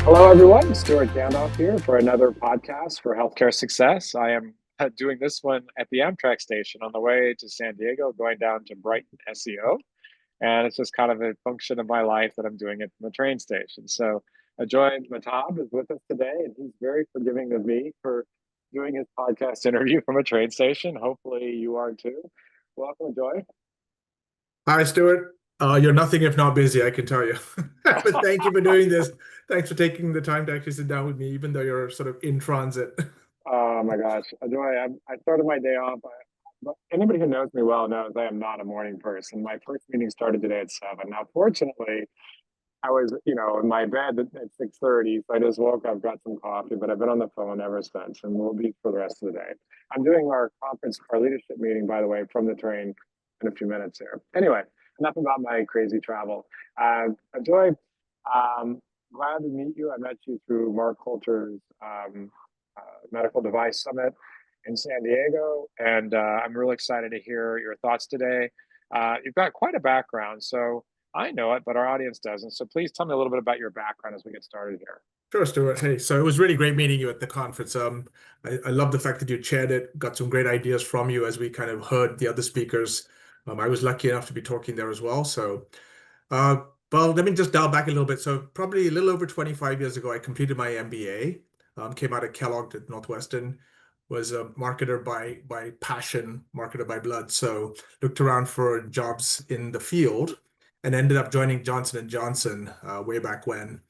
Hello, everyone. Stewart Gandolf here for another podcast for healthcare success. I am doing this one at the Amtrak station on the way to San Diego, going down to Brighton, SEO. And it's just kind of a function of my life that I'm doing it from the train station. So Ajoy Mahtab is with us today, and he's very forgiving of me for doing his podcast interview from a train station. Hopefully you are too. Welcome, Ajoy. Hi, Stuart. You're nothing if not busy, I can tell you. But thank you for doing this. Thanks for taking the time to actually sit down with me, even though you're sort of in transit. Oh my gosh, Ajoy, I started my day off. But anybody who knows me well knows I am not a morning person. My first meeting started today at 7. Now, fortunately, I was, in my bed at 6:30, so I just woke up, got some coffee, but I've been on the phone ever since, and will be for the rest of the day. I'm doing our conference, our leadership meeting, by the way, from the train in a few minutes here. Anyway, enough about my crazy travel. Joy, glad to meet you. I met you through Mark Coulter's Medical Device Summit in San Diego, and I'm really excited to hear your thoughts today. You've got quite a background, so I know it, but our audience doesn't. So please tell me a little bit about your background as we get started here. Sure, Stuart. Hey, so it was really great meeting you at the conference. I love the fact that you chaired it, got some great ideas from you as we kind of heard the other speakers. I was lucky enough to be talking there as well. Uh, well, let me just dial back a little bit. So probably a little over 25 years ago, I completed my MBA, came out of Kellogg at Northwestern, was a marketer by passion, marketer by blood. So looked around for jobs in the field and ended up joining Johnson and Johnson way back when.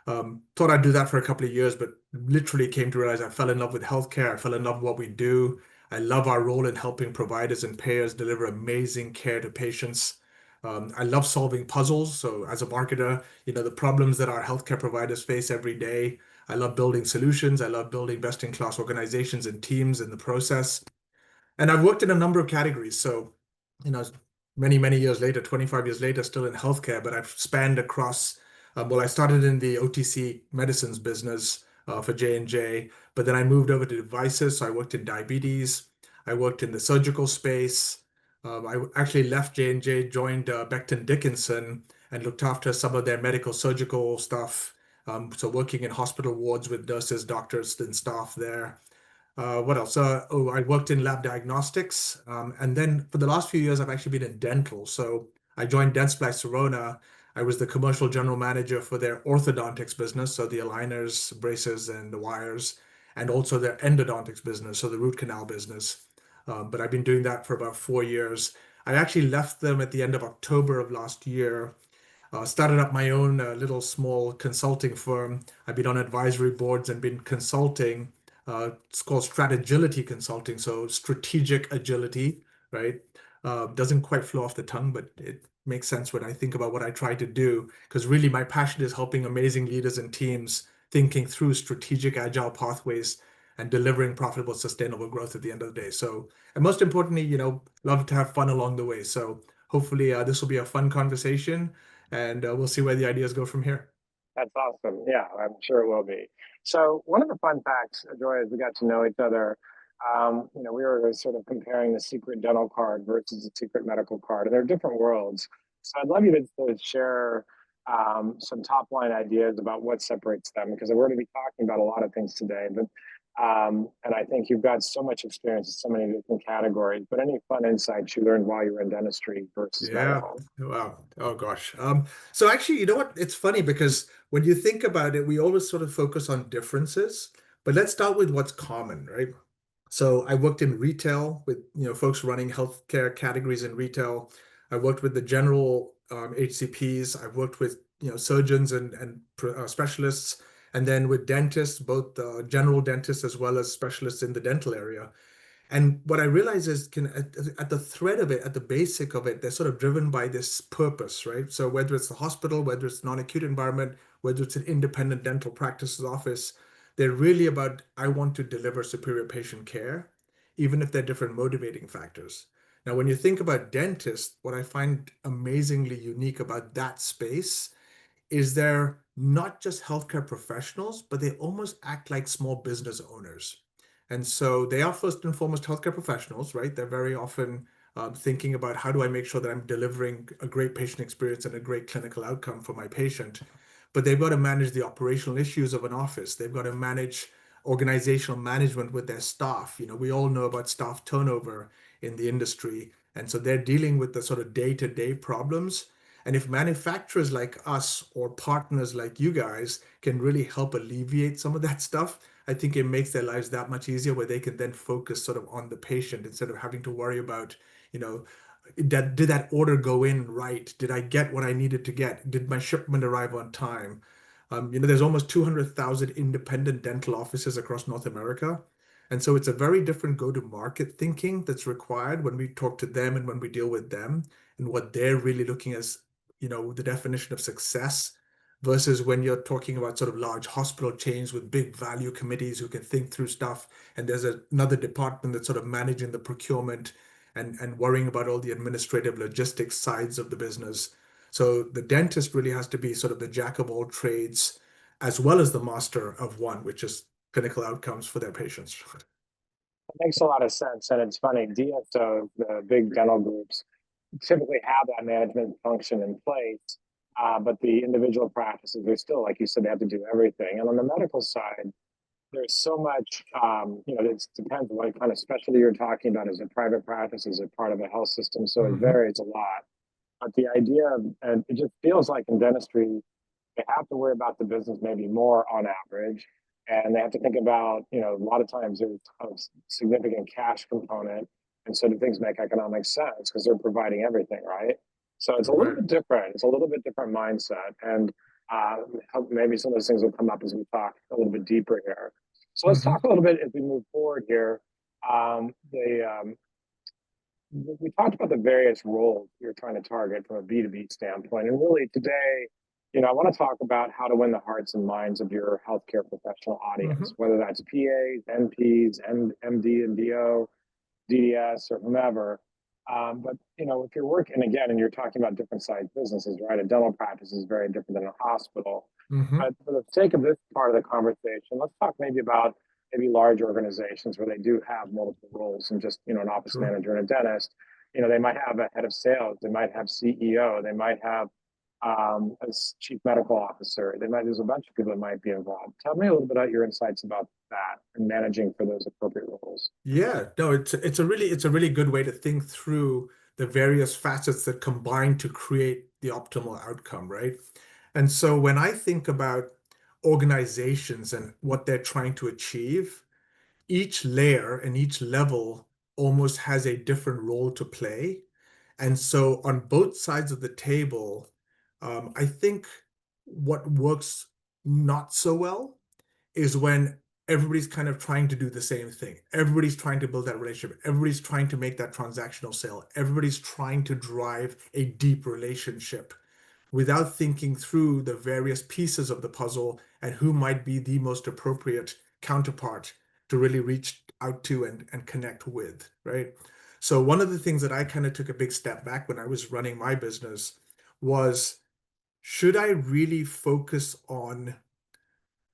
Thought I'd do that for a couple of years, but literally came to realize I fell in love with healthcare. I fell in love with what we do. I love our role in helping providers and payers deliver amazing care to patients. I love solving puzzles. So as a marketer, the problems that our healthcare providers face every day. I love building solutions. I love building best-in-class organizations and teams in the process. And I've worked in a number of categories. So, you know, many, many years later, 25 years later, still in healthcare, but I've spanned across, well, I started in the OTC medicines business for J&J, but then I moved over to devices. So I worked in diabetes. I worked in the surgical space. I actually left J&J, joined Becton Dickinson, and looked after some of their medical surgical stuff. So working in hospital wards with nurses, doctors, and staff there. What else? I worked in lab diagnostics. And then for the last few years, I've actually been in dental. So I joined Dentsply Sirona. I was the commercial general manager for their orthodontics business, so the aligners, braces, and the wires, and also their endodontics business, so the root canal business. But I've been doing that for about 4 years. I actually left them at the end of October of last year. Started up my own little small consulting firm. I've been on advisory boards and been consulting. It's called Strategility Consulting, so strategic agility, right? Doesn't quite flow off the tongue, but it makes sense when I think about what I try to do, because really my passion is helping amazing leaders and teams thinking through strategic agile pathways and delivering profitable, sustainable growth at the end of the day. So, and most importantly, love to have fun along the way. So hopefully this will be a fun conversation and we'll see where the ideas go from here. That's awesome. Yeah, I'm sure it will be. So one of the fun facts, Joy, as we got to know each other, we were sort of comparing the secret dental card versus the secret medical card, and they're different worlds. So I'd love you to share some top line ideas about what separates them, because we're going to be talking about a lot of things today. But and I think you've got so much experience in so many different categories. But any fun insights you learned while you were in dentistry versus Yeah. medical? Wow. Oh gosh. So actually, you know what? It's funny because when you think about it, we always sort of focus on differences, but let's start with what's common, right? So I worked in retail with, folks running healthcare categories in retail. I worked with the general HCPs. I've worked with, surgeons and specialists, and then with dentists, both general dentists as well as specialists in the dental area. And what I realize is at the thread of it, at the basic of it, they're sort of driven by this purpose, right? So whether it's the hospital, whether it's non-acute environment, whether it's an independent dental practice's office, they're really about, I want to deliver superior patient care, even if they're different motivating factors. Now, when you think about dentists, what I find amazingly unique about that space is they're not just healthcare professionals, but they almost act like small business owners. And so they are first and foremost healthcare professionals, right? They're very often thinking about how do I make sure that I'm delivering a great patient experience and a great clinical outcome for my patient. but they've got to manage the operational issues of an office. They've got to manage organizational management with their staff. We all know about staff turnover in the industry. And so they're dealing with the sort of day-to-day problems. And if manufacturers like us or partners like you guys can really help alleviate some of that stuff, I think it makes their lives that much easier where they can then focus sort of on the patient instead of having to worry about, you know, did that order go in right? Did I get what I needed to get? Did my shipment arrive on time? There's almost 200,000 independent dental offices across North America. And so it's a very different go-to-market thinking that's required when we talk to them and when we deal with them and what they're really looking as, the definition of success versus when you're talking about sort of large hospital chains with big value committees who can think through stuff. And there's another department that's sort of managing the procurement and worrying about all the administrative logistics sides of the business. So the dentist really has to be sort of the jack of all trades, as well as the master of one, which is clinical outcomes for their patients. It makes a lot of sense. And it's funny, DSO, the big dental groups, typically have that management function in place. But the individual practices, they're still, like you said, they have to do everything. And on the medical side, there's so much, it depends what kind of specialty you're talking about. Is it private practice? Is it part of a health system? So it Mhm. varies a lot. But the idea, and it just feels like in dentistry, they have to worry about the business maybe more on average. And they have to think about, a lot of times there's a significant cash component. And so do things make economic sense because they're providing everything, right? So it's a little Right. bit different. It's a little bit different mindset. And uh, maybe some of those things will come up as we talk a little bit deeper here. So let's Mhm. talk a little bit as we move forward here. We talked about the various roles you're trying to target from a B2B standpoint. And really today, I want to talk about how to win the hearts and minds of your healthcare professional audience, Mhm. whether that's PAs, NPs, MD and DO, DDS, or whomever. But if you're working again and you're talking about different size businesses, right? A dental practice is very different than a hospital. Mhm. But for the sake of this part of the conversation, let's talk maybe about maybe large organizations where they do have multiple roles and just an office Sure. manager and a dentist. They might have a head of sales, they might have CEO, they might have a chief medical officer. There's a bunch of people that might be involved. Tell me a little bit about your insights about that and managing for those appropriate roles. Yeah, no, it's a really good way to think through the various facets that combine to create the optimal outcome, right? And so when I think about organizations and what they're trying to achieve, each layer and each level almost has a different role to play. And so on both sides of the table, I think what works not so well is when everybody's kind of trying to do the same thing. Everybody's trying to build that relationship. Everybody's trying to make that transactional sale. Everybody's trying to drive a deep relationship without thinking through the various pieces of the puzzle and who might be the most appropriate counterpart to really reach out to and connect with, right? So one of the things that I kind of took a big step back when I was running my business was, should I really focus on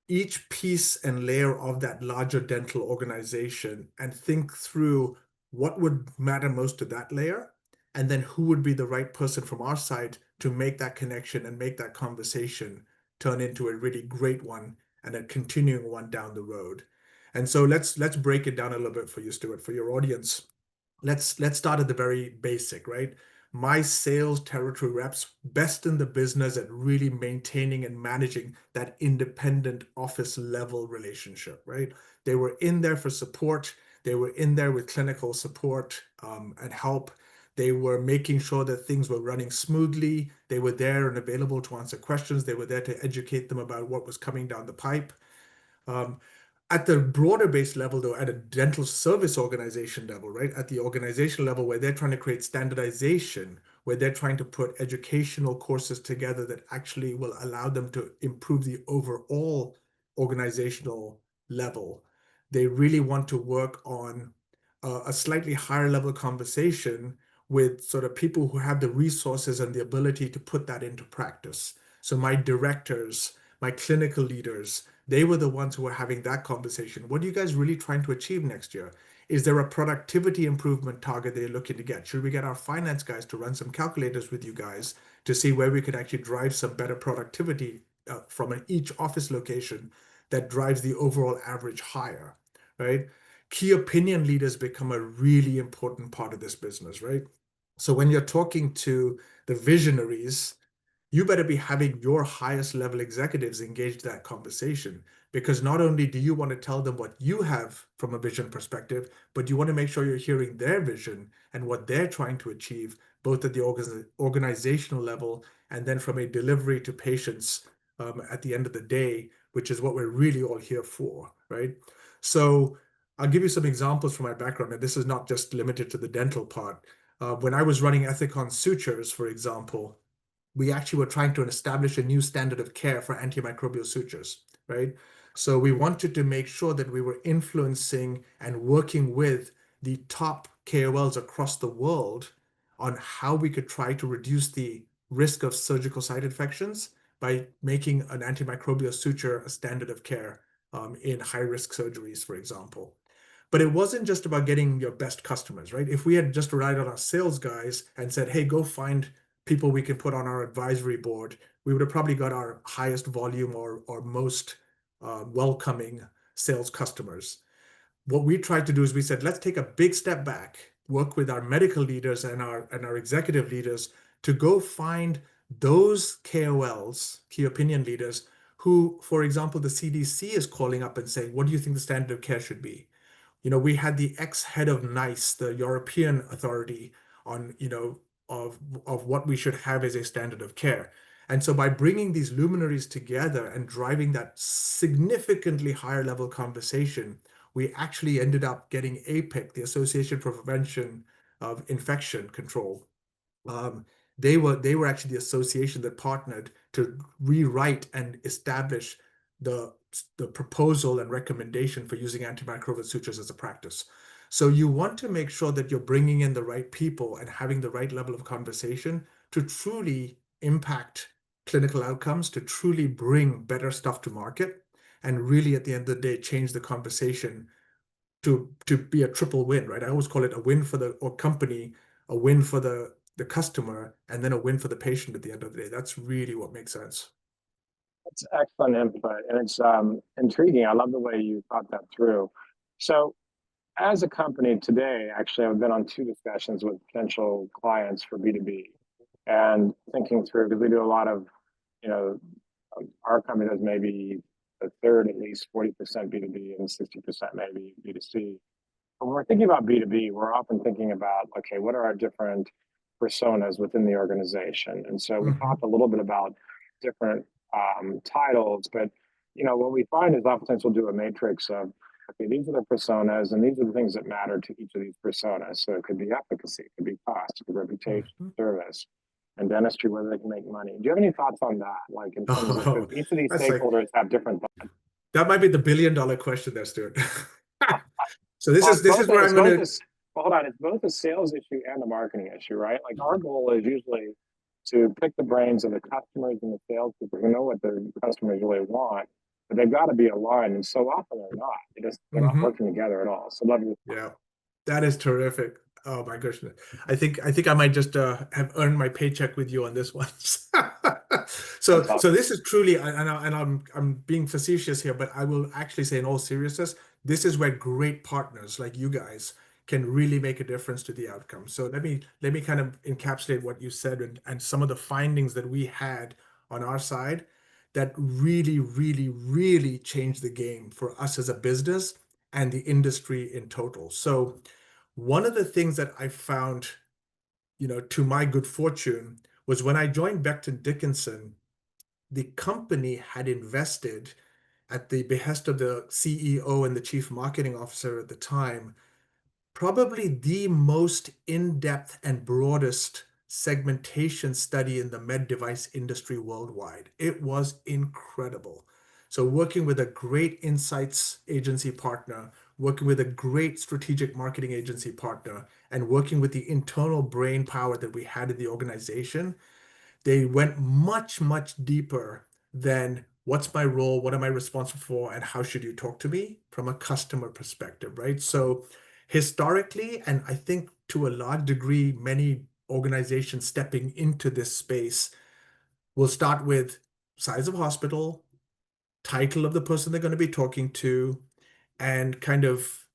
each piece and layer of that larger dental organization and think through what would matter most to that layer, and then who would be the right person from our side to make that connection and make that conversation turn into a really great one and a continuing one down the road. And so let's break it down a little bit for you, Stuart, for your audience. Let's start at the very basic, right? My sales territory reps best in the business at really maintaining and managing that independent office level relationship, right? They were in there for support. They were in there with clinical support and help. They were making sure that things were running smoothly. They were there and available to answer questions. They were there to educate them about what was coming down the pipe. Um, at the broader base level, though, at a dental service organization level, right? At the organization level, where they're trying to create standardization, where they're trying to put educational courses together that actually will allow them to improve the overall organizational level. They really want to work on a slightly higher level conversation with sort of people who have the resources and the ability to put that into practice. So my directors, my clinical leaders, they were the ones who were having that conversation. What are you guys really trying to achieve next year? Is there a productivity improvement target that you're looking to get? Should we get our finance guys to run some calculators with you guys to see where we could actually drive some better productivity from each office location that drives the overall average higher, right? Key opinion leaders become a really important part of this business, right? So when you're talking to the visionaries, you better be having your highest level executives engage that conversation, because not only do you want to tell them what you have from a vision perspective, but you want to make sure you're hearing their vision and what they're trying to achieve, both at the organizational level and then from a delivery to patients at the end of the day, which is what we're really all here for, right? So I'll give you some examples from my background, and this is not just limited to the dental part. When I was running Ethicon Sutures, for example, we actually were trying to establish a new standard of care for antimicrobial sutures, right? So we wanted to make sure that we were influencing and working with the top KOLs across the world on how we could try to reduce the risk of surgical site infections by making an antimicrobial suture a standard of care in high-risk surgeries, for example. But it wasn't just about getting your best customers, right? If we had just relied on our sales guys and said, hey, go find people we can put on our advisory board, we would have probably got our highest volume or most welcoming sales customers. What we tried to do is we said, let's take a big step back, work with our medical leaders and our executive leaders to go find those KOLs, key opinion leaders, who, for example, the CDC is calling up and saying, what do you think the standard of care should be? We had the ex-head of NICE, the European authority on, of what we should have as a standard of care. And so by bringing these luminaries together and driving that significantly higher level conversation, we actually ended up getting APIC, the Association for Prevention of Infection Control. They were actually the association that partnered to rewrite and establish the proposal and recommendation for using antimicrobial sutures as a practice. So you want to make sure that you're bringing in the right people and having the right level of conversation to truly impact clinical outcomes, to truly bring better stuff to market, and really at the end of the day, change the conversation to be a triple win, right? I always call it a win for the company, a win for the customer, and then a win for the patient at the end of the day. That's really what makes sense. It's excellent input, and it's intriguing. I love the way you thought that through. So, as a company today, actually, I've been on 2 discussions with potential clients for B2B, and thinking through, because we do a lot of, you know, our company does maybe a third, at least 40% B2B and 60% maybe B2C. When we're thinking about B2B, we're often thinking about, okay, what are our different personas within the organization? And so we talked a little bit about different titles, but what we find is oftentimes we'll do a matrix of, okay, these are the personas, and these are the things that matter to each of these personas. So it could be efficacy, it could be cost, it could be reputation, service, and dentistry, whether they can make money. Do you have any thoughts on that? Like in terms of each of these stakeholders have different thoughts. That might be the billion-dollar question there, Stuart. So this is where I'm going to. Hold on, it's both a sales issue and a marketing issue, right? Like our goal is usually to pick the brains of the customers and the salespeople who know what their customers really want, but they've got to be aligned. And so often they're not. They're not working together at all. So love you. Yeah, that is terrific. Oh my goodness. I think I might just have earned my paycheck with you on this one. So this is truly, and I'm being facetious here, but I will actually say in all seriousness, this is where great partners like you guys can really make a difference to the outcome. So let me kind of encapsulate what you said and some of the findings that we had on our side that really, really, really changed the game for us as a business and the industry in total. So one of the things that I found, to my good fortune, was when I joined Becton Dickinson, the company had invested at the behest of the CEO and the chief marketing officer at the time, probably the most in-depth and broadest segmentation study in the med device industry worldwide. It was incredible. So working with a great insights agency partner, working with a great strategic marketing agency partner, and working with the internal brain power that we had in the organization, they went much, much deeper than what's my role, what am I responsible for, and how should you talk to me from a customer perspective, right? So historically, and I think to a large degree, many organizations stepping into this space will start with size of hospital, title of the person they're going to be talking to, and kind of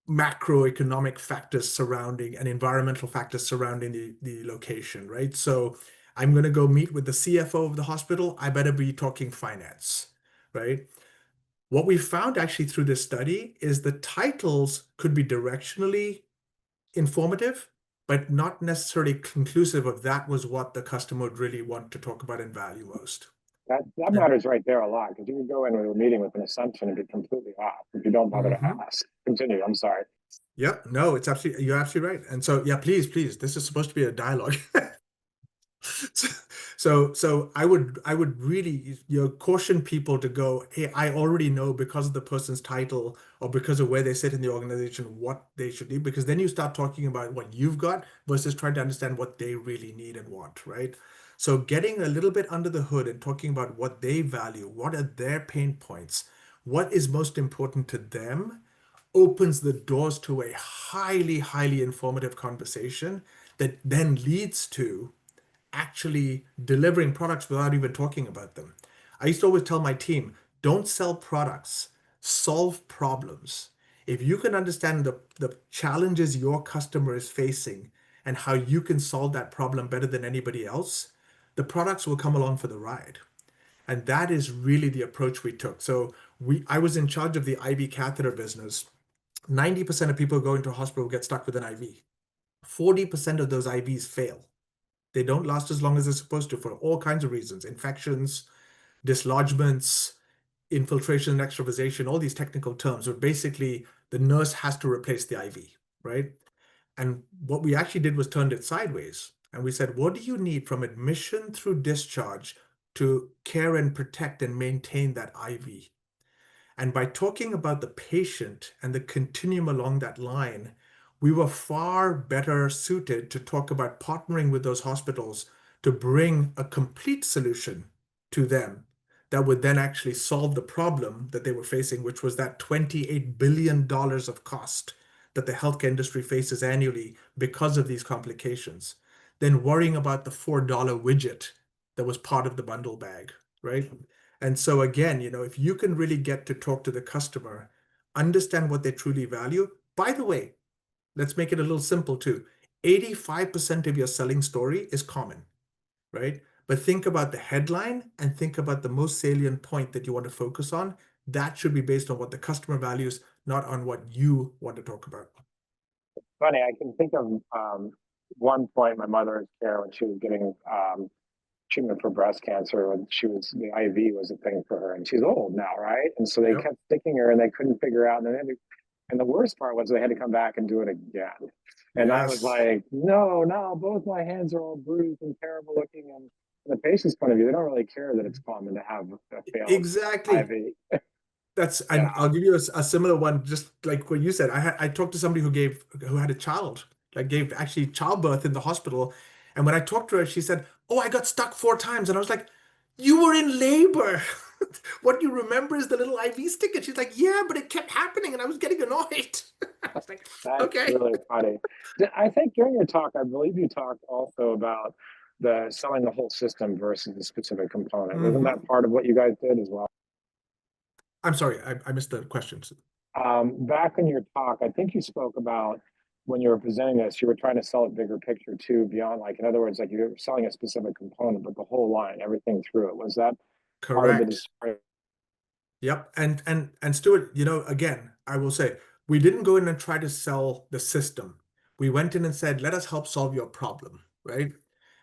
macroeconomic factors surrounding and environmental factors surrounding the location, right? So I'm going to go meet with the CFO of the hospital. I better be talking finance, right? What we found actually through this study is the titles could be directionally informative, but not necessarily conclusive of that was what the customer would really want to talk about and value most. That And matters right there a lot because you can go into a meeting with an assumption and be completely off if you don't bother to Mhm. ask. Continue. I'm sorry. Yeah, no, you're absolutely right. And so, yeah, please, this is supposed to be a dialogue. So I would really, caution people to go, hey, I already know because of the person's title or because of where they sit in the organization what they should do, because then you start talking about what you've got versus trying to understand what they really need and want, right? So getting a little bit under the hood and talking about what they value, what are their pain points, what is most important to them, opens the doors to a highly, highly informative conversation that then leads to actually delivering products without even talking about them. I used to always tell my team, don't sell products, solve problems. If you can understand the challenges your customer is facing and how you can solve that problem better than anybody else, the products will come along for the ride. And that is really the approach we took. So I was in charge of the IV catheter business. 90% of people going to a hospital get stuck with an IV. 40% of those IVs fail. They don't last as long as they're supposed to for all kinds of reasons: infections, dislodgements, infiltration and extravasation, all these technical terms, where basically the nurse has to replace the IV, right? And what we actually did was turned it sideways. And we said, what do you need from admission through discharge to care and protect and maintain that IV? And by talking about the patient and the continuum along that line, we were far better suited to talk about partnering with those hospitals to bring a complete solution to them that would then actually solve the problem that they were facing, which was that $28 billion of cost that the healthcare industry faces annually because of these complications, than worrying about the $4 widget that was part of the bundle bag, right? And so again, if you can really get to talk to the customer, understand what they truly value. By the way, let's make it a little simple too. 85% of your selling story is common, right? But think about the headline and think about the most salient point that you want to focus on. That should be based on what the customer values, not on what you want to talk about. Funny, I can think of one point my mother's care when she was getting treatment for breast cancer when the IV was a thing for her, and she's old now, right? And so they Yep. kept sticking her, and they couldn't figure out, and and the worst part was they had to come back and do it again. And I was Yes. like, no, no, both my hands are all bruised and terrible looking. And from the patient's point of view, they don't really care that it's common to have a failed Exactly. IV. Yeah, And I'll give you a similar one, just like what you said. I talked to somebody who had a child, like gave actually childbirth in the hospital. And when I talked to her, she said, "Oh, I got stuck 4 times." And I was like, "You were in labor. What you remember is the little IV stick." And she's like, "Yeah, but it kept happening and I was getting annoyed." I was like, that's "Okay." really funny. I think during your talk, I believe you talked also about the selling the whole system versus the specific component. Wasn't Hmm. that part of what you guys did as well? I'm sorry, I missed the questions. Back in your talk, I think you spoke about when you were presenting this, you were trying to sell a bigger picture too, beyond like, in other words, like you were selling a specific component, but the whole line, everything through it. Was that part of the Correct. display? Yep. And Stuart, again, I will say we didn't go in and try to sell the system. We went in and said, let us help solve your problem, right?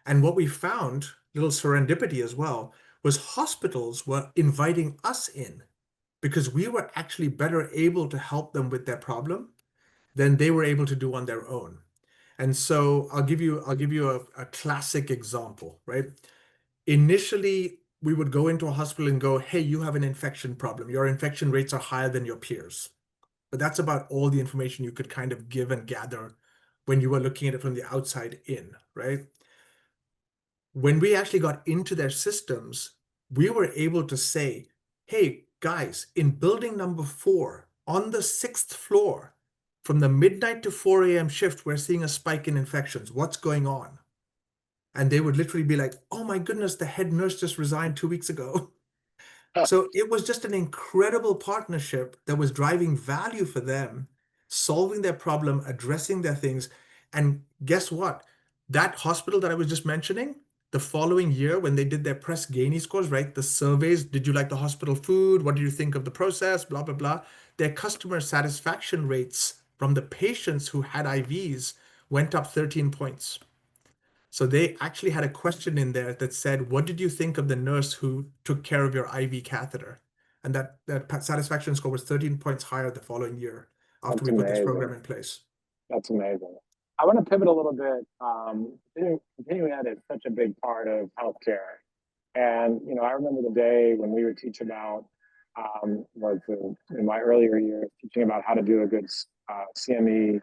And what we found, little serendipity as well, was hospitals were inviting us in because we were actually better able to help them with their problem than they were able to do on their own. And so I'll give you a classic example, right? Initially, we would go into a hospital and go, hey, you have an infection problem. Your infection rates are higher than your peers. But that's about all the information you could kind of give and gather when you were looking at it from the outside in, right? When we actually got into their systems, we were able to say, hey, guys, in building number 4, on the 6th floor, from the midnight to 4 a.m. shift, we're seeing a spike in infections. What's going on? and they would literally be like, "Oh my goodness, the head nurse just resigned 2 weeks ago." So it was just an incredible partnership that was driving value for them, solving their problem, addressing their things. And guess what? That hospital that I was just mentioning, the following year when they did their Press Ganey scores, right? The surveys, did you like the hospital food? What do you think of the process? Blah, blah, blah. Their customer satisfaction rates from the patients who had IVs went up 13 points. So they actually had a question in there that said, "What did you think of the nurse who took care of your IV catheter?" And that satisfaction score was 13 points higher the following year after That's we put this program amazing. in place. That's amazing. I want to pivot a little bit. Continuing ed is such a big part of healthcare. And, I remember the day when we would teach about, in my earlier years, teaching about how to do a good CME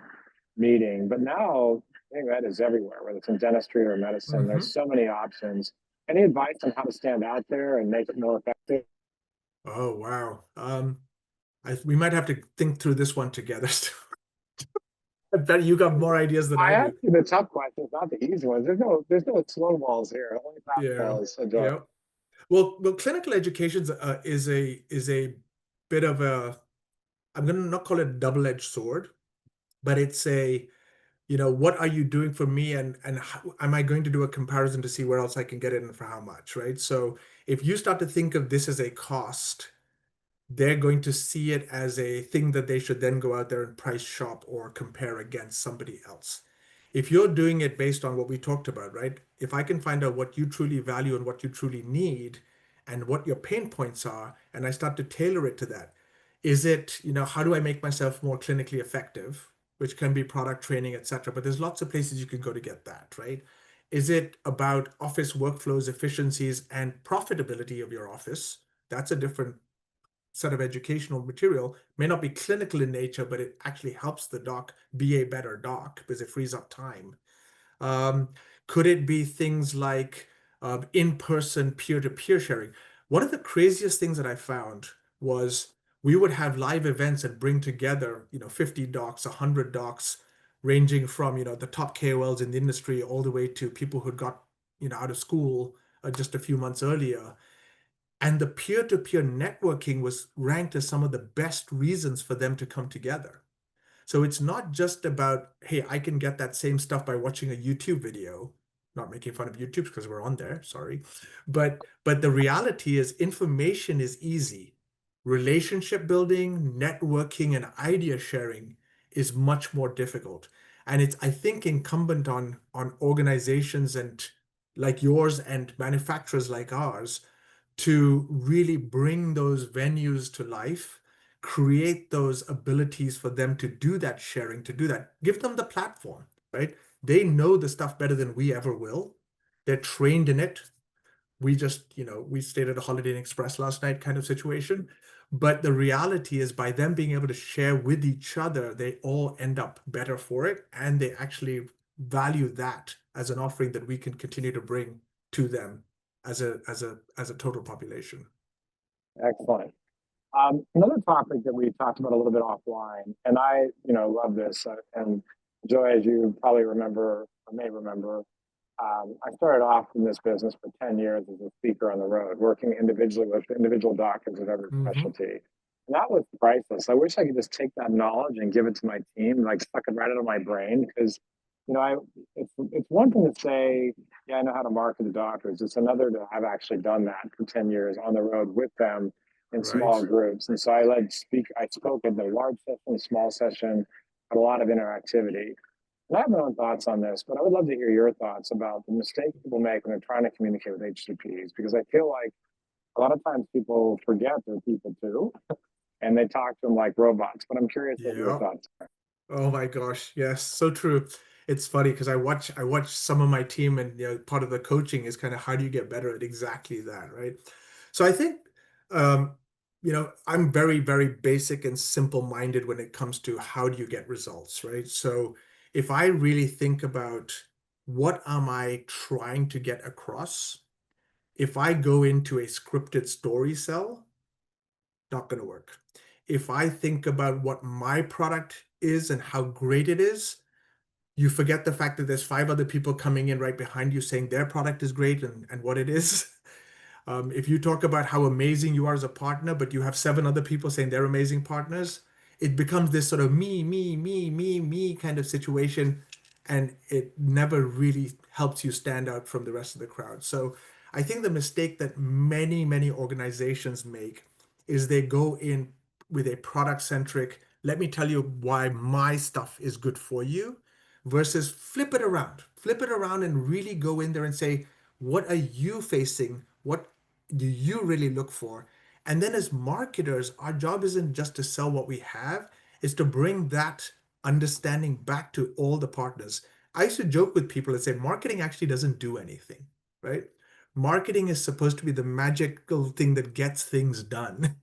meeting. But now, continuing ed is everywhere, whether it's in dentistry or medicine. Hmm. There's so many options. Any advice on how to stand out there and make it more effective? Oh, wow. We might have to think through this one together. I bet you got more ideas than I I ask do. you the tough questions, not the easy ones. There's no slow balls here. Only Yeah. fastballs. Enjoy. Yeah. Well, clinical education is a bit of a, I'm going to not call it a double-edged sword, but it's a, what are you doing for me, and how, am I going to do a comparison to see where else I can get it and for how much, right? So if you start to think of this as a cost, they're going to see it as a thing that they should then go out there and price shop or compare against somebody else. If you're doing it based on what we talked about, right? If I can find out what you truly value and what you truly need and what your pain points are, and I start to tailor it to that, is it, how do I make myself more clinically effective, which can be product training, etc. But there's lots of places you can go to get that, right? Is it about office workflows, efficiencies, and profitability of your office? That's a different set of educational material. May not be clinical in nature, but it actually helps the doc be a better doc because it frees up time. Um, could it be things like in-person peer-to-peer sharing? One of the craziest things that I found was we would have live events and bring together, 50 docs, 100 docs, ranging from, the top KOLs in the industry all the way to people who had got, out of school just a few months earlier. And the peer-to-peer networking was ranked as some of the best reasons for them to come together. So it's not just about, hey, I can get that same stuff by watching a YouTube video. Not making fun of YouTube because we're on there, sorry. But the reality is information is easy. Relationship building, networking, and idea sharing is much more difficult. And it's, I think, incumbent on organizations and like yours and manufacturers like ours to really bring those venues to life, create those abilities for them to do that sharing, to do that. Give them the platform, right? They know the stuff better than we ever will. They're trained in it. We just, we stayed at a Holiday Inn Express last night kind of situation. But the reality is by them being able to share with each other, they all end up better for it. And they actually value that as an offering that we can continue to bring to them as a total population. Excellent. Another topic that we talked about a little bit offline, and I, love this. And Joy, as you probably remember or may remember, I started off in this business for 10 years as a speaker on the road, working individually with individual doctors of every Hmm. specialty. And that was priceless. I wish I could just take that knowledge and give it to my team, like suck it right out of my brain. Because, I it's one thing to say, yeah, I know how to market the doctors. It's another to have actually done that for 10 years on the road with them in Right. small groups. And so I spoke in the large session, small session, had a lot of interactivity. And I have my own thoughts on this, but I would love to hear your thoughts about the mistakes people make when they're trying to communicate with HCPs, because I feel like a lot of times people forget they're people too, and they talk to them like robots. But I'm curious what your Yeah. thoughts are. Oh my gosh. Yes, so true. It's funny because I watch some of my team, and part of the coaching is kind of how do you get better at exactly that, right? So I think um, I'm very, very basic and simple-minded when it comes to how do you get results, right? So if I really think about what am I trying to get across, if I go into a scripted story cell, not going to work. If I think about what my product is and how great it is, You forget the fact that there's five other people coming in right behind you saying their product is great and what it is. If you talk about how amazing you are as a partner, but you have seven other people saying they're amazing partners, it becomes this sort of me kind of situation, and it never really helps you stand out from the rest of the crowd. So I think the mistake that many organizations make is they go in with a product centric, let me tell you why my stuff is good for you, versus flip it around and really go in there and say, what are you facing? What do you really look for? And then as marketers, our job isn't just to sell what we have, it's to bring that understanding back to all the partners. I used to joke with people and say, marketing actually doesn't do anything, right? Marketing is supposed to be the magical thing that gets things done.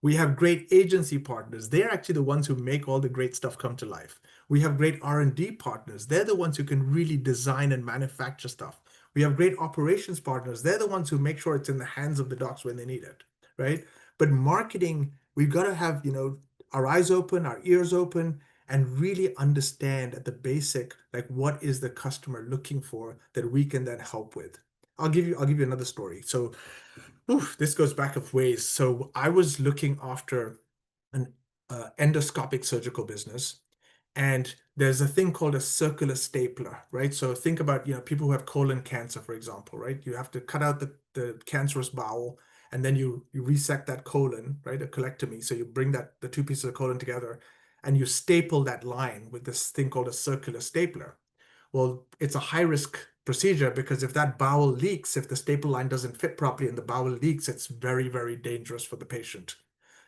We have great agency partners. They're actually the ones who make all the great stuff come to life. We have great R&D partners. They're the ones who can really design and manufacture stuff. We have great operations partners. They're the ones who make sure it's in the hands of the docs when they need it, right? But marketing, we've got to have, our eyes open, our ears open, and really understand at the basic, like what is the customer looking for that we can then help with. I'll give you another story. So, this goes back a ways. So I was looking after an endoscopic surgical business, and there's a thing called a circular stapler, right? So think about, people who have colon cancer, for example, right? You have to cut out the cancerous bowel, and then you resect that colon, right? A colectomy. So you bring the two pieces of colon together, and you staple that line with this thing called a circular stapler. Well, it's a high risk procedure because if that bowel leaks, if the staple line doesn't fit properly and the bowel leaks, it's very dangerous for the patient.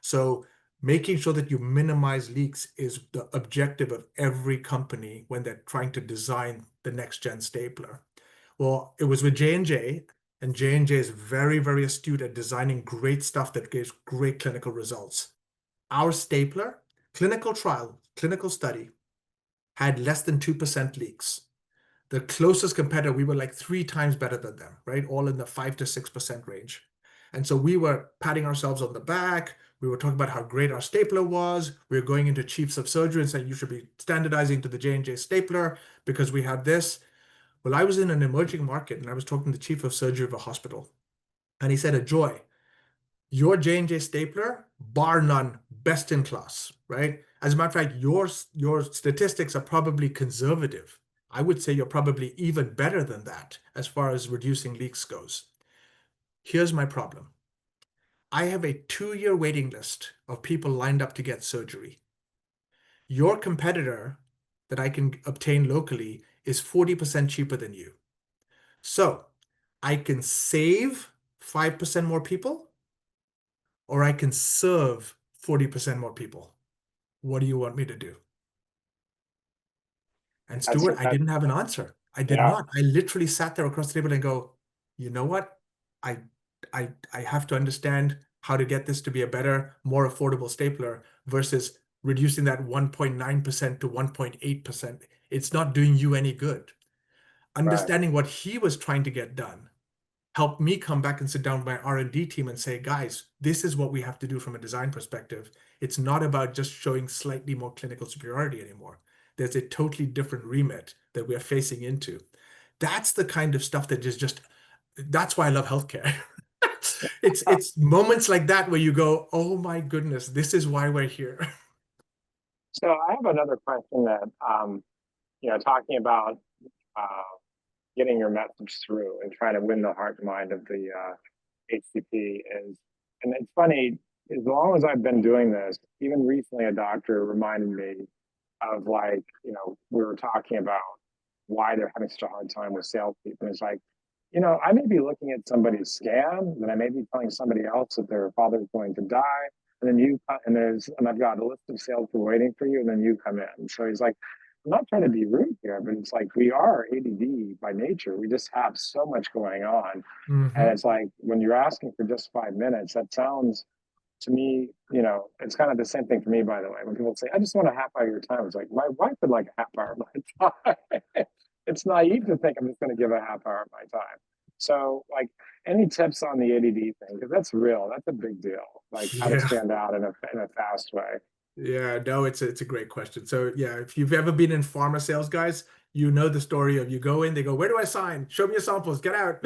So making sure that you minimize leaks is the objective of every company when they're trying to design the next gen stapler. Well, it was with J&J, and J&J is very astute at designing great stuff that gives great clinical results. Our stapler, clinical trial, clinical study, had less than 2% leaks. The closest competitor, we were like 3 times better than them, right? All in the 5 to 6% range. And so we were patting ourselves on the back. We were talking about how great our stapler was. We were going into chiefs of surgery and saying, you should be standardizing to the J&J stapler because we have this. Well, I was in an emerging market and I was talking to the chief of surgery of a hospital. And he said, Ajoy, your J&J stapler, bar none, best in class, right? As a matter of fact, your statistics are probably conservative. I would say you're probably even better than that as far as reducing leaks goes. Here's my problem. I have a 2-year waiting list of people lined up to get surgery. Your competitor that I can obtain locally is 40% cheaper than you. So I can save 5% more people, or I can serve 40% more people. What do you want me to do? And That's Stuart, I that. didn't have an answer. I did Yeah, not. I literally sat there across the table and go, you know what? I I have to understand how to get this to be a better, more affordable stapler versus reducing that 1.9% to 1.8%. It's not doing you any good. right. Understanding what he was trying to get done help me come back and sit down with my R&D team and say, guys, this is what we have to do from a design perspective. It's not about just showing slightly more clinical superiority anymore. There's a totally different remit that we are facing into. That's the kind of stuff that is just, that's why I love healthcare. It's moments like that where you go, oh my goodness, this is why we're here. So I have another question that, talking about uh, getting your message through and trying to win the heart and mind of the HCP is, and it's funny, as long as I've been doing this, even recently, a doctor reminded me of like, we were talking about why they're having such a hard time with salespeople. And it's like, I may be looking at somebody's scan, and I may be telling somebody else that their father's going to die, and then and I've got a list of salespeople waiting for you, and then you come in. So he's like, I'm not trying to be rude here, but it's like we are ADD by nature. We just have so much going on, and Hmm. it's like when you're asking for just 5 minutes, that sounds to me, it's kind of the same thing for me, by the way. When people say, I just want a half hour of your time, it's like, my wife would like a half hour of my time. It's naive to think I'm just going to give a half hour of my time. So, like, any tips on the ADD thing? Because that's real. That's a big deal. Like, how to Yeah. stand out in a fast way. Yeah, no, it's a great question. So yeah, if you've ever been in pharma sales, guys, You know the story of you go in, they go, "Where do I sign? Show me your samples, get out."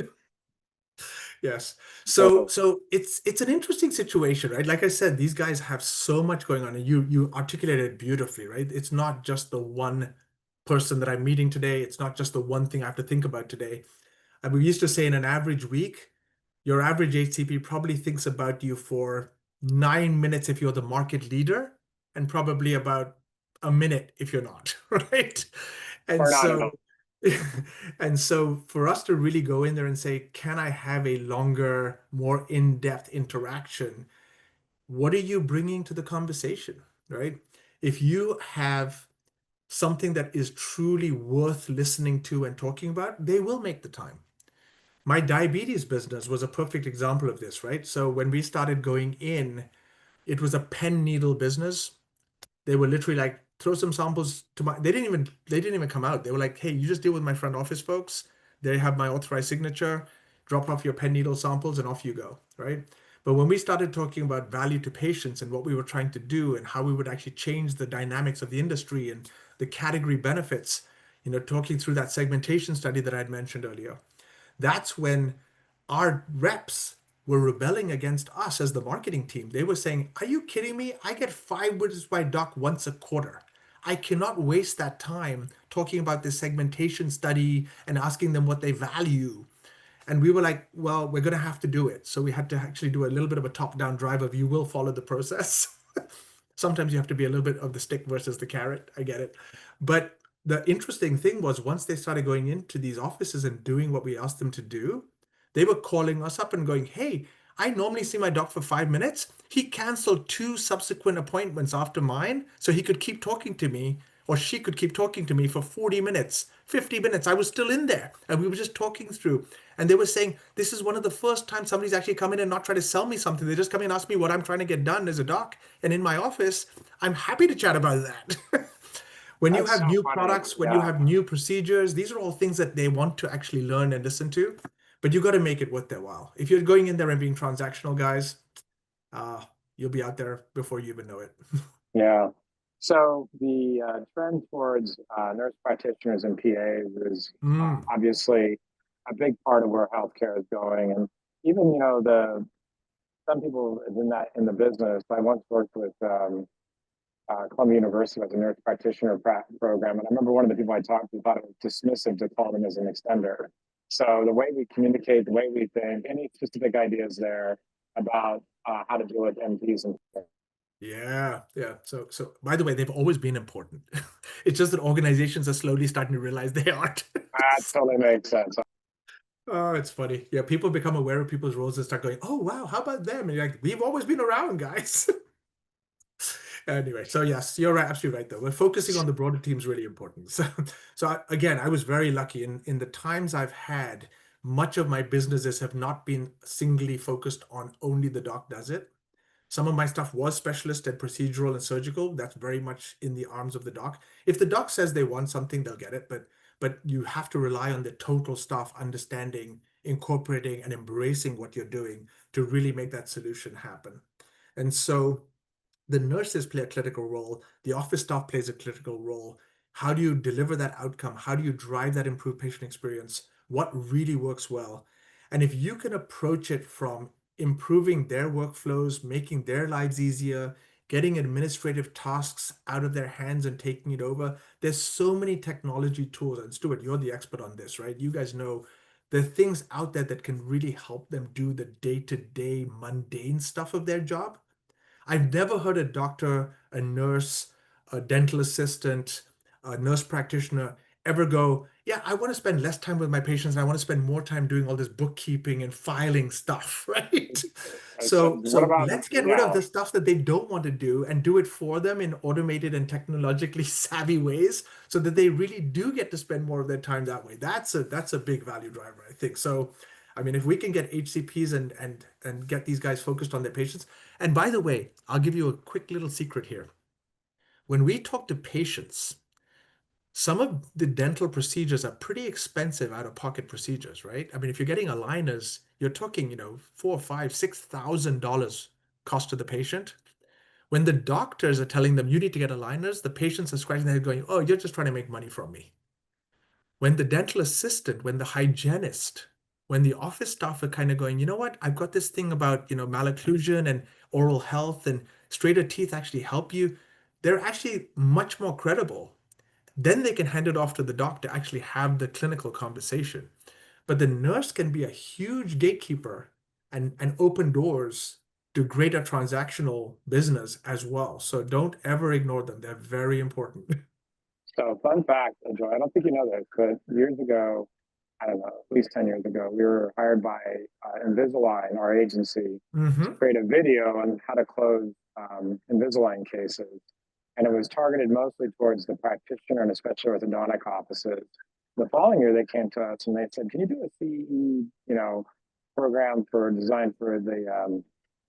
Yes. So So so it's an interesting situation, right? Like I said, these guys have so much going on, and you articulated it beautifully, right? It's not just the one person that I'm meeting today. It's not just the one thing I have to think about today. And we used to say in an average week, your average HCP probably thinks about you for 9 minutes if you're the market leader, and probably about a minute if you're not, right? And or not at all. so, and so for us to really go in there and say, can I have a longer, more in-depth interaction? What are you bringing to the conversation, right? If you have something that is truly worth listening to and talking about, they will make the time. My diabetes business was a perfect example of this, right? So when we started going in, it was a pen needle business. They were literally like, throw some samples to my, they didn't even come out. They were like, hey, you just deal with my front office folks. They have my authorized signature, drop off your pen needle samples and off you go, right? But when we started talking about value to patients and what we were trying to do and how we would actually change the dynamics of the industry and the category benefits, talking through that segmentation study that I'd mentioned earlier, that's when our reps were rebelling against us as the marketing team. They were saying, are you kidding me? I get 5 visits by doc once a quarter. I cannot waste that time talking about this segmentation study and asking them what they value. And we were like, well, we're going to have to do it. So we had to actually do a little bit of a top-down drive of you will follow the process. Sometimes you have to be a little bit of the stick versus the carrot. I get it. But the interesting thing was once they started going into these offices and doing what we asked them to do, they were calling us up and going, hey, I normally see my doc for 5 minutes. He canceled 2 subsequent appointments after mine so he could keep talking to me or she could keep talking to me for 40 minutes, 50 minutes. I was still in there and we were just talking through. And they were saying, this is one of the first times somebody's actually come in and not try to sell me something. They just come in and ask me what I'm trying to get done as a doc. And in my office, I'm happy to chat about that. When you That's have so new funny. products, when you Yeah. have new procedures, these are all things that they want to actually learn and listen to. But you got to make it worth their while. If you're going in there and being transactional, guys, uh, you'll be out there before you even know it. Yeah. So the trend towards nurse practitioners and PAs is Mm, obviously a big part of where healthcare is going. And even, the some people in the business. I once worked with Columbia University as a nurse practitioner program, and I remember one of the people I talked to thought it was dismissive to call them as an extender. So the way we communicate, the way we think, any specific ideas there about how to deal with MPs and yeah, yeah. So by the way, they've always been important. It's just that organizations are slowly starting to realize they aren't. that totally makes sense. Oh, it's funny. Yeah, people become aware of people's roles and start going, "Oh, wow, how about them?" And you're like, "We've always been around, guys." Anyway, so yes, you're right, absolutely right, though. We're focusing on the broader team is really important. Again, I was very lucky in the times I've had, much of my businesses have not been singly focused on only the doc does it. Some of my stuff was specialist and procedural and surgical. That's very much in the arms of the doc. If the doc says they want something, they'll get it, but you have to rely on the total staff understanding, incorporating, and embracing what you're doing to really make that solution happen. And so the nurses play a critical role, the office staff plays a critical role. How do you deliver that outcome? How do you drive that improved patient experience? What really works well? And if you can approach it from improving their workflows, making their lives easier, getting administrative tasks out of their hands and taking it over, there's so many technology tools. And Stuart, you're the expert on this, right? You guys know there are things out there that can really help them do the day-to-day mundane stuff of their job. I've never heard a doctor, a nurse, a dental assistant, a nurse practitioner ever go, yeah, I want to spend less time with my patients and I want to spend more time doing all this bookkeeping and filing stuff, right? So So, what so about let's get rid of yeah? the stuff that they don't want to do and do it for them in automated and technologically savvy ways so that they really do get to spend more of their time that way. That's a big value driver, I think. So, I mean, if we can get HCPs and get these guys focused on their patients. And by the way, I'll give you a quick little secret here. When we talk to patients, some of the dental procedures are pretty expensive out-of-pocket procedures, right? I mean, if you're getting aligners, you're talking, four, five, $6,000 cost to the patient. When the doctors are telling them you need to get aligners, the patients are scratching their head going, "Oh, you're just trying to make money from me." when the dental assistant, when the hygienist, when the office staff are kind of going, you know what, I've got this thing about, malocclusion and oral health and straighter teeth actually help you, they're actually much more credible. Then they can hand it off to the doctor to actually have the clinical conversation. But the nurse can be a huge gatekeeper and open doors to greater transactional business as well. So don't ever ignore them. They're very important. So fun fact, Ajoy, I don't think you know this, but years ago, I don't know, at least 10 years ago, we were hired by Invisalign, our agency, to Hmm. create a video on how to close Invisalign cases. And it was targeted mostly towards the practitioner and especially orthodontic offices. The following year, they came to us and they said, "Can you do a CE, program for design for the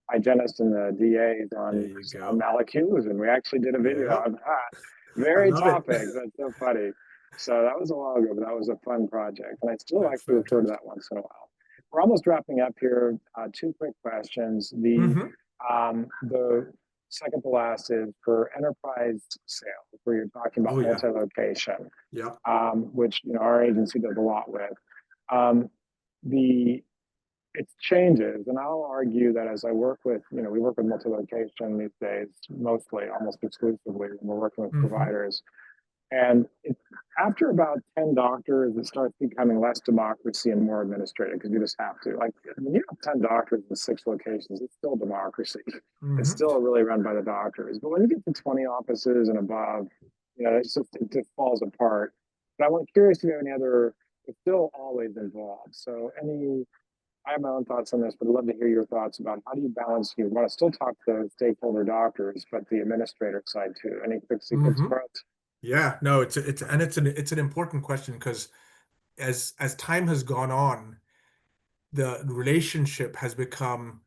hygienists and the DAs There on you go. malacus?" And we actually did a video Yeah, on that. I Very love it. topic. That's so funny. So that was a while ago, but that was a fun project, and I still That's actually refer to fantastic. that once in a while. We're almost wrapping up here. Two quick questions. Hmm. The second to last is for enterprise sales, where you're talking about Oh yeah. multi-location, Yeah. which our agency does a lot with. Um, the it changes, and I'll argue that as I work with, we work with multi-location these days, mostly, almost exclusively, when we're working with Hmm. providers. And after about 10 doctors, it starts becoming less democracy and more administrative because you just have to. Like when you have 10 doctors in 6 locations, it's still democracy. It's Hmm. still really run by the doctors. But when you get to 20 offices and above, it just falls apart. But I'm curious if you have any other, it's still always involved. So I have my own thoughts on this, but I'd love to hear your thoughts about how do you balance, you want to still talk to stakeholder doctors, but the administrator side too. Any quick secrets Hmm. for us? Yeah. No, it's an important question because as time has gone on, the relationship has become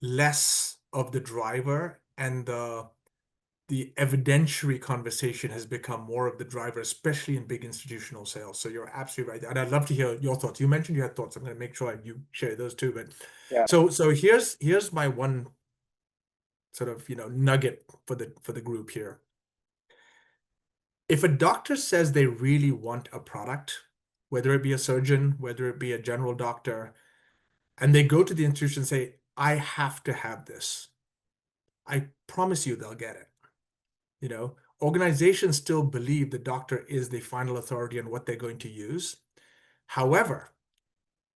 less of the driver and the evidentiary conversation has become more of the driver, especially in big institutional sales. So you're absolutely right. And I'd love to hear your thoughts. You mentioned you had thoughts. I'm going to make sure you share those too. But Yeah, so here's my one sort of, nugget for the group here. If a doctor says they really want a product, whether it be a surgeon, whether it be a general doctor, and they go to the institution and say, I have to have this, I promise you they'll get it. Organizations still believe the doctor is the final authority on what they're going to use. However,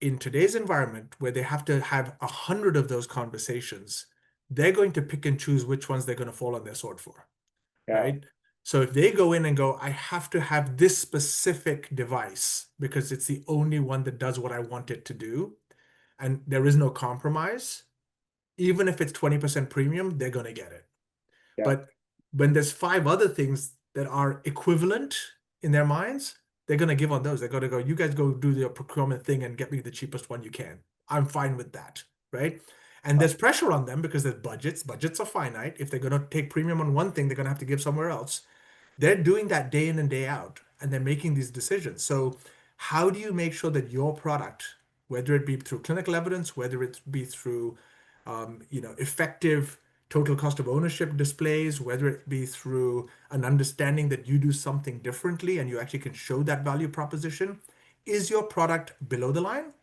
in today's environment where they have to have 100 of those conversations, they're going to pick and choose which ones they're going to fall on their sword for, yeah, right? So if they go in and go, I have to have this specific device because it's the only one that does what I want it to do, and there is no compromise, even if it's 20% premium, they're going to get it. yeah. But when there's five other things that are equivalent in their minds, they're going to give on those. They're going to go, you guys go do the procurement thing and get me the cheapest one you can. I'm fine with that. Right. And there's pressure on them because there's budgets. Budgets are finite. If they're going to take premium on one thing, they're going to have to give somewhere else. They're doing that day in and day out, and they're making these decisions. So, how do you make sure that your product, whether it be through clinical evidence, whether it be through, effective total cost of ownership displays, whether it be through an understanding that you do something differently and you actually can show that value proposition, is your product below the line,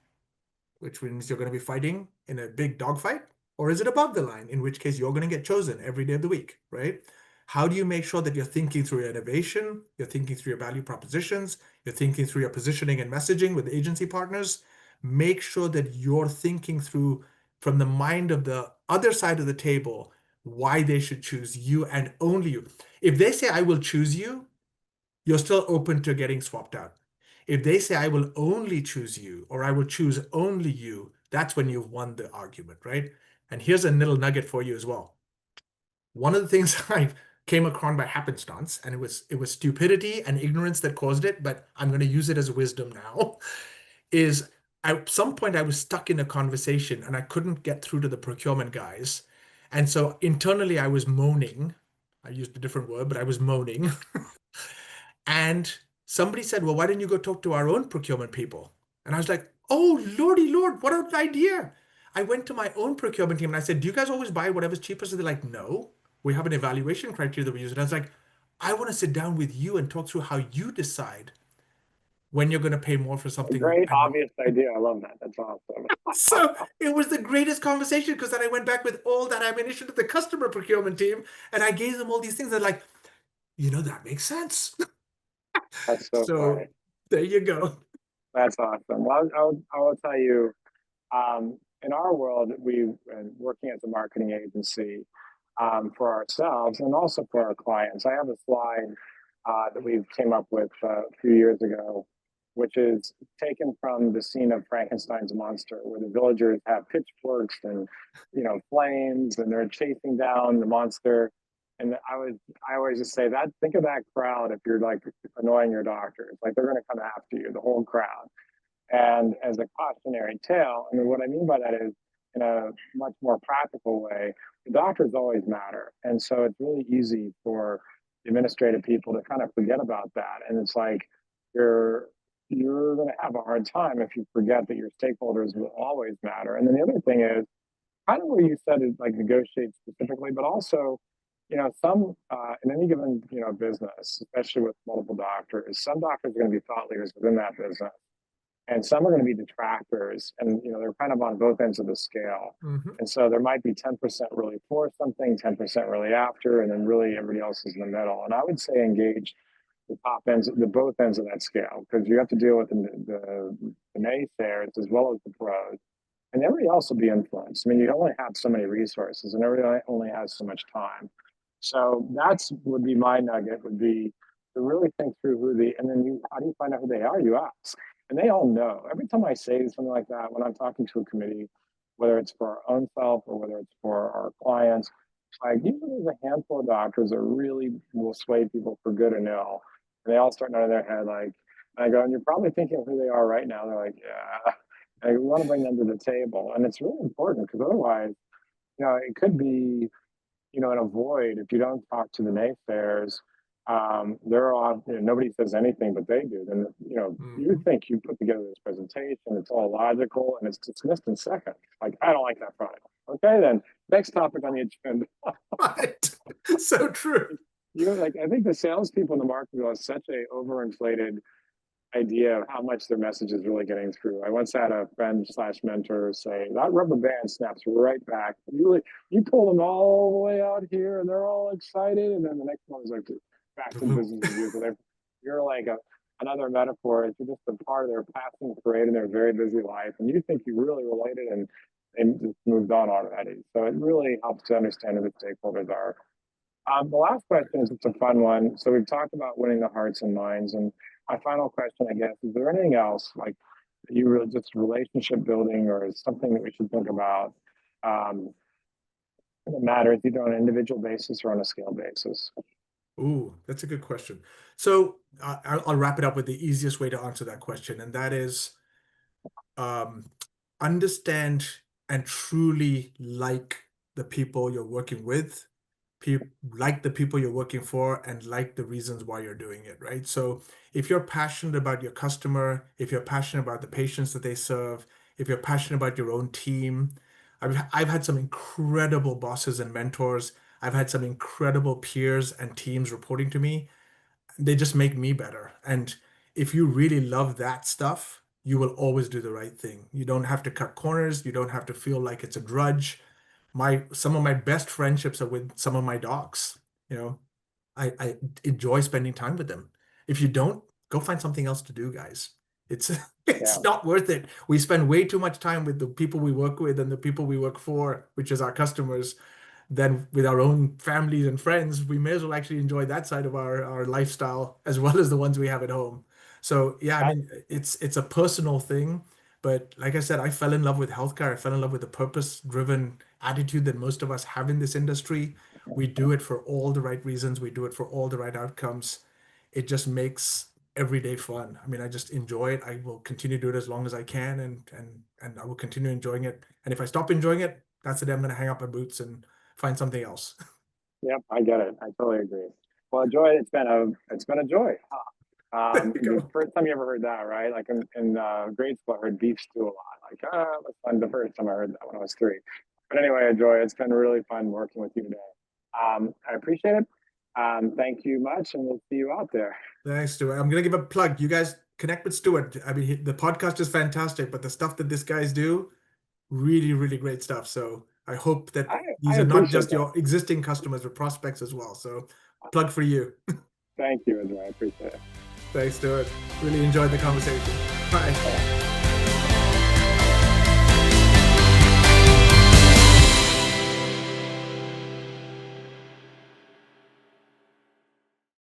which means you're going to be fighting in a big dogfight, or is it above the line, in which case you're going to get chosen every day of the week, right? How do you make sure that you're thinking through your innovation, you're thinking through your value propositions, you're thinking through your positioning and messaging with agency partners? Make sure that you're thinking through from the mind of the other side of the table why they should choose you and only you. If they say, I will choose you, you're still open to getting swapped out. If they say, I will only choose you or I will choose only you, that's when you've won the argument, right? And here's a little nugget for you as well. One of the things I came across by happenstance, and it was stupidity and ignorance that caused it, but I'm going to use it as wisdom now, is at some point I was stuck in a conversation and I couldn't get through to the procurement guys. And so internally I was moaning. I used a different word, but I was moaning. And somebody said, well, why didn't you go talk to our own procurement people? And I was like, oh, Lordy Lord, what an idea. I went to my own procurement team and I said, do you guys always buy whatever's cheapest? And they're like, no, we have an evaluation criteria that we use. And I was like, I want to sit down with you and talk through how you decide when you're going to pay more for A something great, and obvious idea. I love that. That's awesome. so it was the greatest conversation because then I went back with all that ammunition to the customer procurement team and I gave them all these things. They're like, that makes sense. That's so funny. So there you go. That's awesome. Well, I will tell you, in our world, we've been working as a marketing agency for ourselves and also for our clients. I have a slide that we came up with a few years ago, which is taken from the scene of Frankenstein's monster, where the villagers have pitchforks and flames, and they're chasing down the monster. And I always just say that. Think of that crowd if you're like annoying your doctors, like they're going to come after you, the whole crowd. And as a cautionary tale, I mean, what I mean by that is, in a much more practical way, the doctors always matter. And so it's really easy for the administrative people to kind of forget about that. And it's like you're going to have a hard time if you forget that your stakeholders will always matter. And then the other thing is kind of where you said it, like negotiate specifically, but also, some in any given business, especially with multiple doctors, some doctors are going to be thought leaders within that business and some are going to be detractors, and they're kind of on both ends of the scale. Mhm. And so there might be 10% really for something, 10% really after, and then really everybody else is in the middle. And I would say engage the top ends, the both ends of that scale, because you have to deal with the naysayers as well as the pros, and everybody else will be influenced. I mean, you only have so many resources, and everybody only has so much time. So that's would be my nugget, would be to really think through and then how do you find out who they are? You ask. And they all know. Every time I say something like that, when I'm talking to a committee, whether it's for our own self or whether it's for our clients, like usually there's a handful of doctors that really will sway people for good and ill. And they all start nodding their head like, and I go, and you're probably thinking of who they are right now. They're like, yeah. And we want to bring them to the table. And it's really important because otherwise, it could be in a void if you don't talk to the naysayers. They're all nobody says anything, but they do. Then you Mhm. think you put together this presentation, it's all logical, and it's dismissed in seconds. Like I don't like that product. Okay, then next topic on the agenda. Right. So true. I think the salespeople in the market have such a overinflated idea of how much their message is really getting through. I once had a friend slash mentor say that rubber band snaps right back. You pull them all the way out here, and they're all excited, and then the next one is like back to business as usual. You're like another metaphor. It's just a part of their passing parade in their very busy life, and you think you really related, and they just moved on already. So it really helps to understand who the stakeholders are. The last question is it's a fun one. So we've talked about winning the hearts and minds, and my final question, I guess, is there anything else like you really just relationship building or something that we should think about um, that matters either on an individual basis or on a scale basis? Ooh, that's a good question. So I'll wrap it up with the easiest way to answer that question, and that is um, understand and truly like the people you're working with, like the people you're working for, and like the reasons why you're doing it, right? So if you're passionate about your customer, if you're passionate about the patients that they serve, if you're passionate about your own team, I've had some incredible bosses and mentors. I've had some incredible peers and teams reporting to me. They just make me better. And if you really love that stuff, you will always do the right thing. You don't have to cut corners. You don't have to feel like it's a drudge. Some of my best friendships are with some of my dogs. You know, I enjoy spending time with them. If you don't, go find something else to do, guys. It's Yeah, it's not worth it. We spend way too much time with the people we work with and the people we work for, which is our customers, than with our own families and friends. We may as well actually enjoy that side of our lifestyle as well as the ones we have at home. So yeah, I that, mean, it's a personal thing, but like I said, I fell in love with healthcare. I fell in love with the purpose-driven attitude that most of us have in this industry. We do it for all the right reasons. We do it for all the right outcomes. It just makes every day fun. I mean, I just enjoy it. I will continue to do it as long as I can, and I will continue enjoying it. And if I stop enjoying it, that's the day I'm going to hang up my boots and find something else. yep, I get it. I totally agree. Well, Joy, it's been a joy. There you The go. first time you ever heard that, right? Like in grade school, I heard beef stew a lot. Like, that's fun. The first time I heard that when I was 3. But anyway, Joy, it's been really fun working with you today. I appreciate it. Thank you much, and we'll see you out there. Thanks, Stuart. I'm going to give a plug. You guys connect with Stewart. I mean, the podcast is fantastic, but the stuff that this guys do, really, really great stuff. So I hope that I these are not appreciate just that. your existing customers, but prospects as well. So plug for you. Thank you, Ajoy. I appreciate it. Thanks, Stewart. Really enjoyed the conversation. Bye.